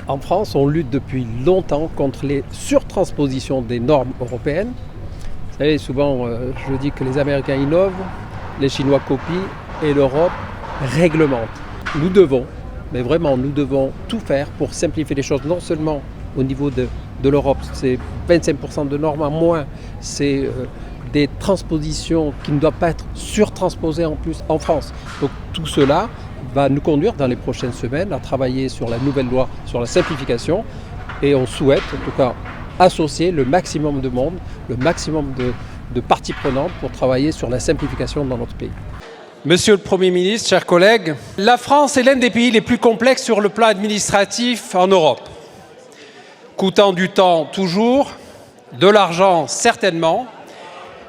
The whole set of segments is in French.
En France, on lutte depuis longtemps contre les surtranspositions des normes européennes. Vous savez, souvent, je dis que les Américains innovent, les Chinois copient et l'Europe réglemente. Nous devons, mais vraiment, nous devons tout faire pour simplifier les choses, non seulement au niveau de l'Europe, c'est 25% de normes en moins, c'est des transpositions qui ne doivent pas être surtransposées en plus en France. Donc tout cela va nous conduire dans les prochaines semaines à travailler sur la nouvelle loi, sur la simplification, et on souhaite en tout cas associer le maximum de monde, le maximum de parties prenantes pour travailler sur la simplification dans notre pays. Monsieur le Premier ministre, chers collègues, la France est l'un des pays les plus complexes sur le plan administratif en Europe. Coûtant du temps toujours, de l'argent certainement,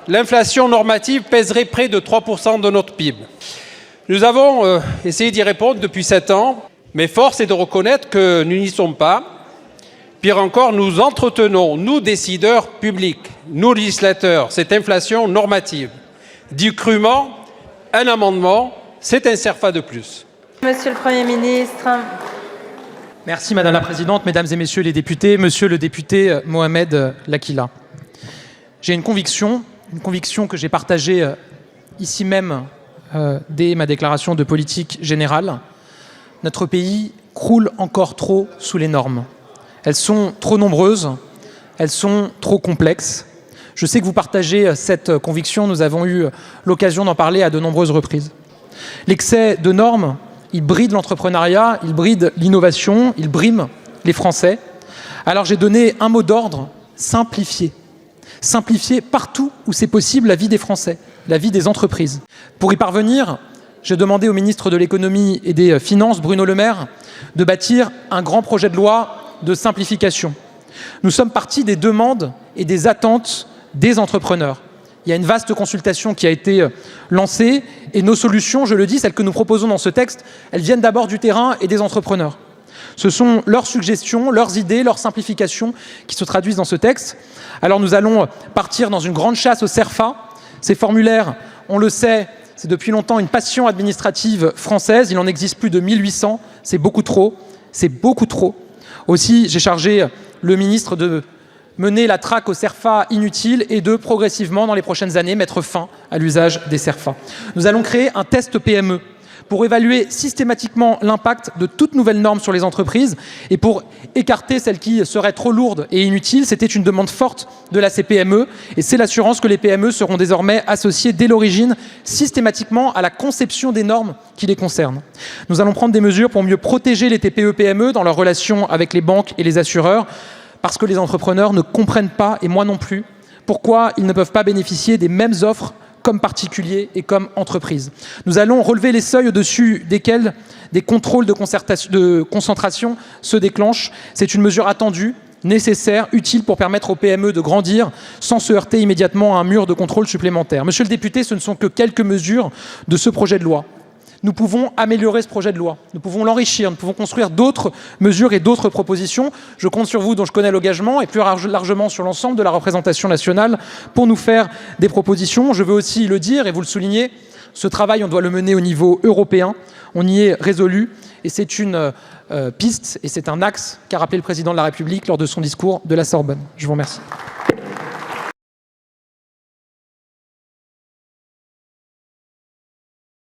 l'inflation normative pèserait près de 3% de notre PIB. Nous avons essayé d'y répondre depuis 7 ans, mais force est de reconnaître que nous n'y sommes pas. Pire encore, nous entretenons, nous décideurs publics, nous législateurs, cette inflation normative. Dit crûment, un amendement, c'est un CERFA de plus. Monsieur le Premier ministre. Merci Madame la Présidente, Mesdames et Messieurs les députés, Monsieur le député Mohamed Lakila. J'ai une conviction que j'ai partagée ici même dès ma déclaration de politique générale. Notre pays croule encore trop sous les normes. Elles sont trop nombreuses, elles sont trop complexes. Je sais que vous partagez cette conviction, nous avons eu l'occasion d'en parler à de nombreuses reprises. L'excès de normes, il bride l'entrepreneuriat, il bride l'innovation, il brime les Français. Alors j'ai donné un mot d'ordre, simplifier. Simplifier partout où c'est possible la vie des Français, la vie des entreprises. Pour y parvenir, j'ai demandé au ministre de l'Économie et des Finances, Bruno Le Maire, de bâtir un grand projet de loi de simplification. Nous sommes partis des demandes et des attentes des entrepreneurs. Il y a une vaste consultation qui a été lancée et nos solutions, je le dis, celles que nous proposons dans ce texte, elles viennent d'abord du terrain et des entrepreneurs. Ce sont leurs suggestions, leurs idées, leurs simplifications qui se traduisent dans ce texte. Alors nous allons partir dans une grande chasse aux CERFA. Ces formulaires, on le sait, c'est depuis longtemps une passion administrative française. Il en existe plus de 1800. C'est beaucoup trop. C'est beaucoup trop. Aussi, j'ai chargé le ministre de mener la traque aux CERFA inutiles et de progressivement, dans les prochaines années, mettre fin à l'usage des CERFA. Nous allons créer un test PME pour évaluer systématiquement l'impact de toute nouvelle norme sur les entreprises et pour écarter celles qui seraient trop lourdes et inutiles. C'était une demande forte de la CPME et c'est l'assurance que les PME seront désormais associées dès l'origine systématiquement à la conception des normes qui les concernent. Nous allons prendre des mesures pour mieux protéger les TPE-PME dans leurs relations avec les banques et les assureurs parce que les entrepreneurs ne comprennent pas, et moi non plus, pourquoi ils ne peuvent pas bénéficier des mêmes offres comme particuliers et comme entreprises. Nous allons relever les seuils au-dessus desquels des contrôles de concentration se déclenchent. C'est une mesure attendue, nécessaire, utile pour permettre aux PME de grandir sans se heurter immédiatement à un mur de contrôle supplémentaire. Monsieur le député, ce ne sont que quelques mesures de ce projet de loi. Nous pouvons améliorer ce projet de loi, nous pouvons l'enrichir, nous pouvons construire d'autres mesures et d'autres propositions. Je compte sur vous, dont je connais l'engagement, et plus largement sur l'ensemble de la représentation nationale pour nous faire des propositions. Je veux aussi le dire, et vous le soulignez, ce travail, on doit le mener au niveau européen. On y est résolu, et c'est une piste, et c'est un axe qu'a rappelé le président de la République lors de son discours de la Sorbonne. Je vous remercie.